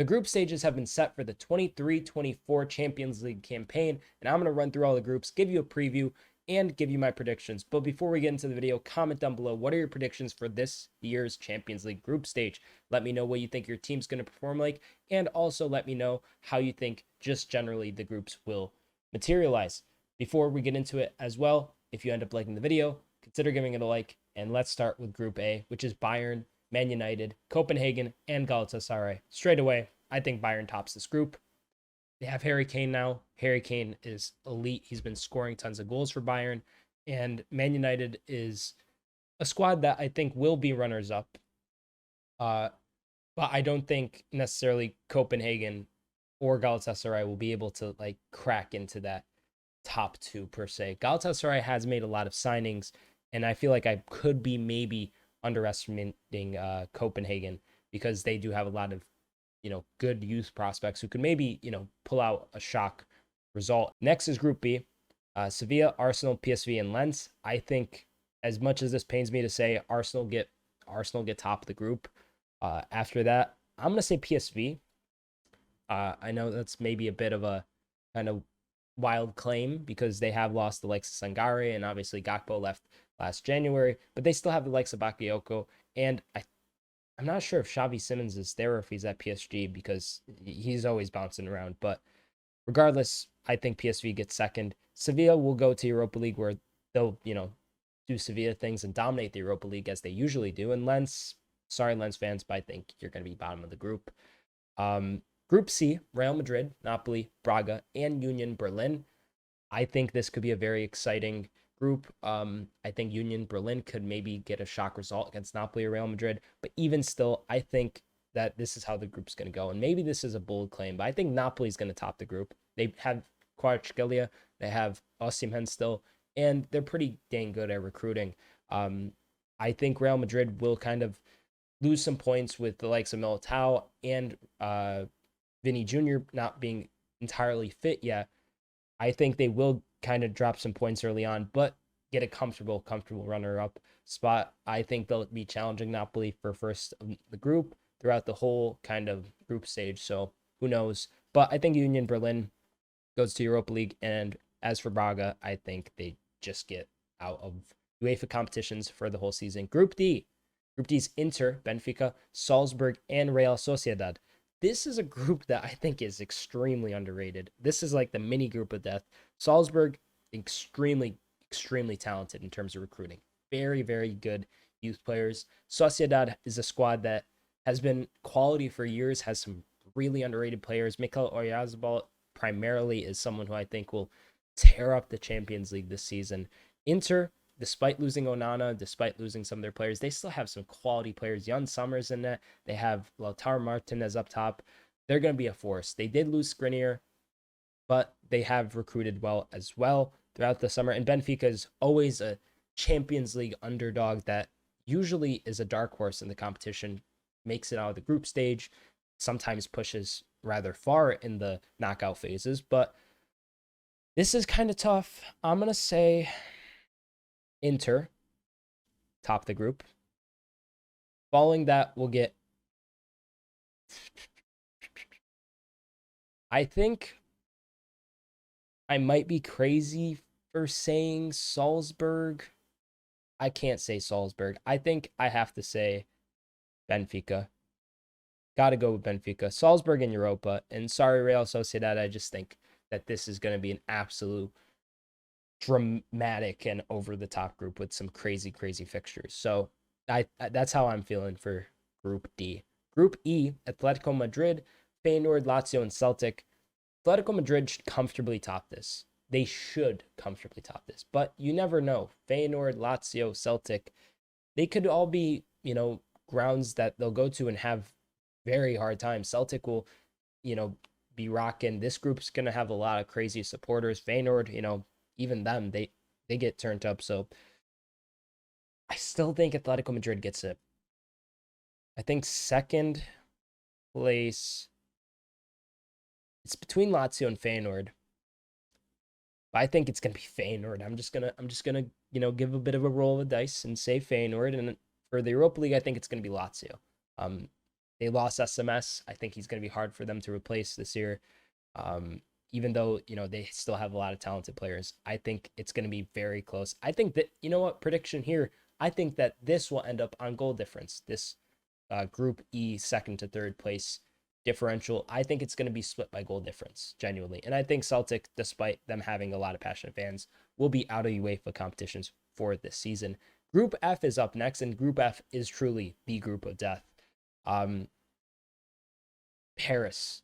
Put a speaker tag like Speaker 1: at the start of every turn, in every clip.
Speaker 1: The group stages have been set for the 23-24 Champions League campaign, and I'm going to run through all the groups, give you a preview, and give you my predictions. But before we get into the video, comment down below, what are your predictions for this year's Champions League group stage? Let me know what you think your team's going to perform like, and also let me know how you think just generally the groups will materialize. Before we get into it as well, if you end up liking the video, consider giving it a like, and let's start with Group A, which is Bayern, Man United, Copenhagen, and Galatasaray. Straight away, I think Bayern tops this group. They have Harry Kane now. Harry Kane is elite. He's been scoring tons of goals for Bayern. And Man United is a squad that I think will be runners-up. But I don't think necessarily Copenhagen or Galatasaray will be able to like crack into that top two per se. Galatasaray has made a lot of signings, and I feel like I could be maybe underestimating Copenhagen because they do have a lot of, good youth prospects who could maybe, pull out a shock result. Next is Group B, Sevilla, Arsenal, PSV, and Lens. I think, as much as this pains me to say, Arsenal get top of the group. After that, I'm gonna say PSV. I know that's maybe a bit of a kind of wild claim because they have lost the likes of Sangare, and obviously Gakpo left last January, but they still have the likes of Bakayoko, and I'm not sure if Xavi Simons is there or if he's at PSG because he's always bouncing around. But regardless, I think PSV gets second. Sevilla will go to Europa League where they'll, do Sevilla things and dominate the Europa League as they usually do. And Lens, sorry, Lens fans, but I think you're going to be bottom of the group. Group C, Real Madrid, Napoli, Braga, and Union Berlin. I think this could be a very exciting group. I think Union Berlin could maybe get a shock result against Napoli or Real Madrid, but even still, I think that this is how the group's going to go. And maybe this is a bold claim, but I think Napoli is going to top the group. They have Kvaratskhelia, they have Osimhen still, and they're pretty dang good at recruiting. I think Real Madrid will kind of lose some points with the likes of Militao and Vinny Jr. not being entirely fit yet. I think they will kind of drop some points early on, but get a comfortable runner-up spot. I think they'll be challenging Napoli for first of the group throughout the whole kind of group stage. So who knows? But I think Union Berlin goes to Europa League. And as for Braga, I think they just get out of UEFA competitions for the whole season. Group D. Group D's Inter, Benfica, Salzburg, and Real Sociedad. This is a group that I think is extremely underrated. This is like the mini group of death. Salzburg, extremely talented in terms of recruiting. Very, very good youth players. Sociedad is a squad that has been quality for years, has some really underrated players. Mikel Oyarzabal primarily is someone who I think will tear up the Champions League this season. Inter, despite losing Onana, despite losing some of their players, they still have some quality players. Jan Summers in that. They have Lautaro Martinez up top. They're going to be a force. They did lose Skriniar, but they have recruited well as well throughout the summer. And Benfica is always a Champions League underdog that usually is a dark horse in the competition, makes it out of the group stage, sometimes pushes rather far in the knockout phases. But this is kind of tough. I'm going to say Inter, top the group. Following that, we'll get, I think I might be crazy for saying Salzburg. I can't say Salzburg. I think I have to say Benfica. Got to go with Benfica. Salzburg in Europa. And sorry, Real Sociedad, I just think that this is going to be an absolute dramatic and over-the-top group with some crazy fixtures. So that's how I'm feeling for Group D. Group E, Atletico Madrid, Feyenoord, Lazio, and Celtic. Atletico Madrid should comfortably top this. They should comfortably top this, but you never know. Feyenoord, Lazio, Celtic, they could all be, grounds that they'll go to and have very hard times. Celtic will, be rocking. This group's going to have a lot of crazy supporters. Feyenoord, even them, they get turned up. So I still think Atletico Madrid gets it. I think second place, it's between Lazio and Feyenoord. But I think it's gonna be Feyenoord. I'm just gonna give a bit of a roll of the dice and say Feyenoord. And for the Europa League, I think it's gonna be Lazio. They lost SMS. I think he's going to be hard for them to replace this year. Even though, they still have a lot of talented players, I think it's going to be very close. I think that, prediction here, I think that this will end up on goal difference. This Group E, second to third place differential, I think it's going to be split by goal difference, genuinely. And I think Celtic, despite them having a lot of passionate fans, will be out of UEFA competitions for this season. Group F is up next, and Group F is truly the group of death. Paris,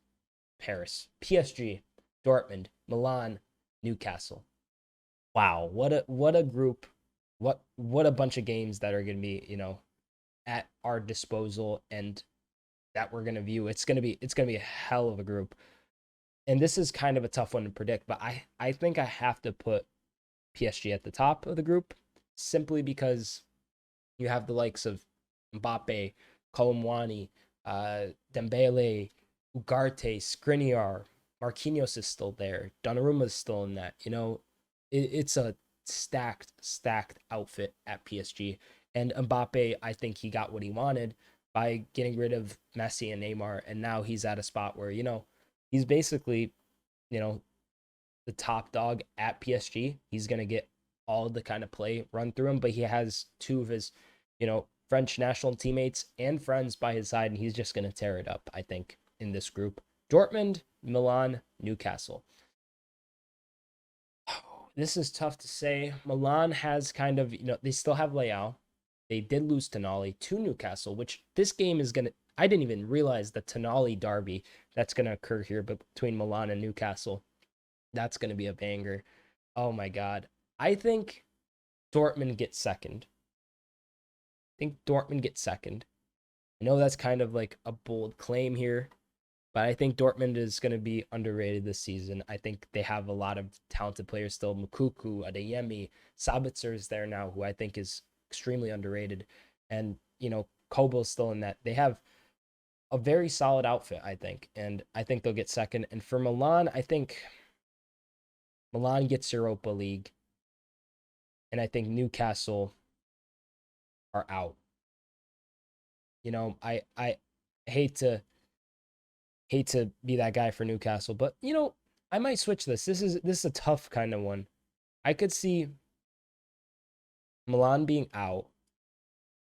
Speaker 1: PSG, Dortmund, Milan, Newcastle. Wow, what a group. What a bunch of games that are going to be, at our disposal and that we're going to view. It's going to be a hell of a group. And this is kind of a tough one to predict, but I think I have to put PSG at the top of the group simply because you have the likes of Mbappe, Colomwani, Dembele, Ugarte, Skriniar, Marquinhos is still there. Donnarumma is still in that. It's a stacked outfit at PSG. And Mbappe, I think he got what he wanted by getting rid of Messi and Neymar. And now he's at a spot where, he's basically, the top dog at PSG. He's going to get all the kind of play run through him, but he has two of his, French national teammates and friends by his side, and he's just going to tear it up, I think, in this group. Dortmund, Milan, Newcastle. This is tough to say. Milan has kind of, they still have Leao. They did lose Tonali to Newcastle, which this game is going to, I didn't even realize the Tonali derby that's going to occur here between Milan and Newcastle. That's going to be a banger. Oh my God. I think Dortmund gets second. I know that's kind of like a bold claim here, but I think Dortmund is going to be underrated this season. I think they have a lot of talented players still. Mukuku, Adeyemi, Sabitzer is there now, who I think is extremely underrated. And, Kobo's still in that. They have a very solid outfit, I think. And I think they'll get second. And for Milan, I think Milan gets Europa League. And I think Newcastle are out. I hate to be that guy for Newcastle, but I might switch this. This is a tough kind of one. I could see Milan being out,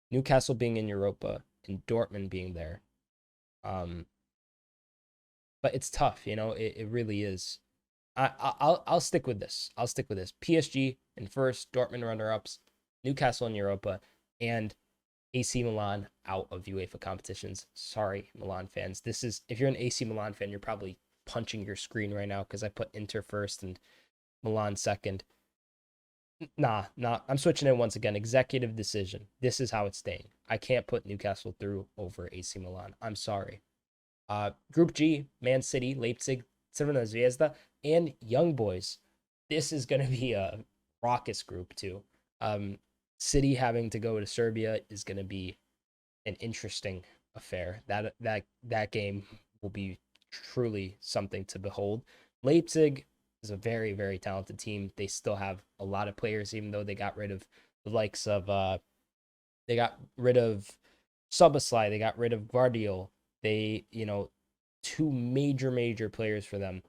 Speaker 1: Newcastle being in Europa, and Dortmund being there. But it's tough, it really is. I'll stick with this. PSG in first, Dortmund runner-ups, Newcastle in Europa, and AC Milan out of UEFA competitions. Sorry, Milan fans. This is, if you're an AC Milan fan, you're probably punching your screen right now because I put Inter first and Milan second. Nah. I'm switching it once again. Executive decision. This is how it's staying. I can't put Newcastle through over AC Milan. I'm sorry. Group G, Man City, Leipzig, Crvena Zvezda, and Young Boys. This is going to be a raucous group too. City having to go to Serbia is going to be an interesting affair. That game will be truly something to behold. Leipzig is a very, very talented team. They still have a lot of players, even though they got rid of the likes of they got rid of Szoboszlai, they got rid of Guardiola. They, two major players for them.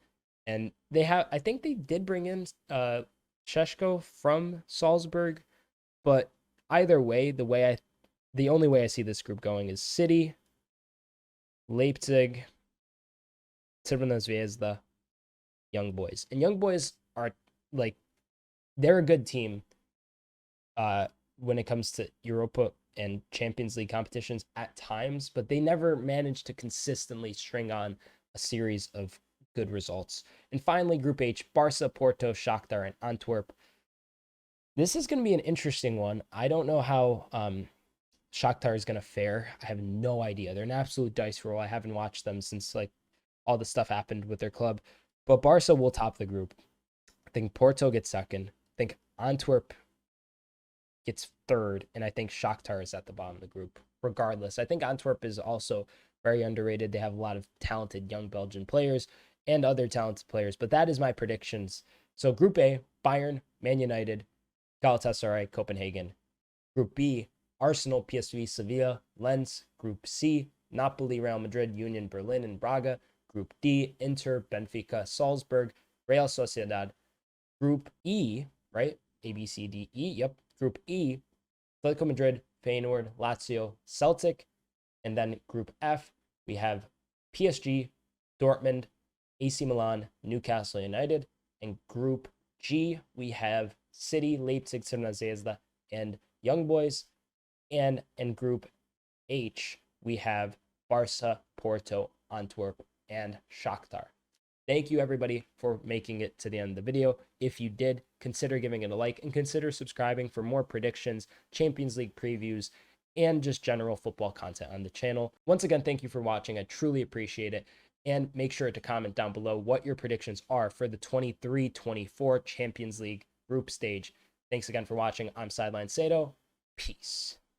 Speaker 1: And they have, I think they did bring in Šeško from Salzburg. But either way, the only way I see this group going is City, Leipzig, Crvena Zvezda, Young Boys. And Young Boys are they're a good team when it comes to Europa and Champions League competitions at times, but they never managed to consistently string on a series of good results. And finally, Group H, Barca, Porto, Shakhtar, and Antwerp. This is going to be an interesting one. I don't know how Shakhtar is going to fare. I have no idea. They're an absolute dice roll. I haven't watched them since all the stuff happened with their club. But Barca will top the group. I think Porto gets second. I think Antwerp gets third. And I think Shakhtar is at the bottom of the group. Regardless, I think Antwerp is also very underrated. They have a lot of talented young Belgian players and other talented players. But that is my predictions. So Group A, Bayern, Man United, Galatasaray, Copenhagen. Group B, Arsenal, PSV, Sevilla, Lens. Group C, Napoli, Real Madrid, Union Berlin, and Braga. Group D, Inter, Benfica, Salzburg, Real Sociedad. Group E, right? A, B, C, D, E. Yep. Group E, Atletico Madrid, Feyenoord, Lazio, Celtic. And then Group F, we have PSG, Dortmund, AC Milan, Newcastle United. And Group G, we have City, Leipzig, Crvena Zvezda, and Young Boys. And in Group H, we have Barca, Porto, Antwerp, and Shakhtar. Thank you, everybody, for making it to the end of the video. If you did, consider giving it a like and consider subscribing for more predictions, Champions League previews, and just general football content on the channel. Once again, thank you for watching. I truly appreciate it. And make sure to comment down below what your predictions are for the 23-24 Champions League group stage. Thanks again for watching. I'm Sideline Sedo. Peace.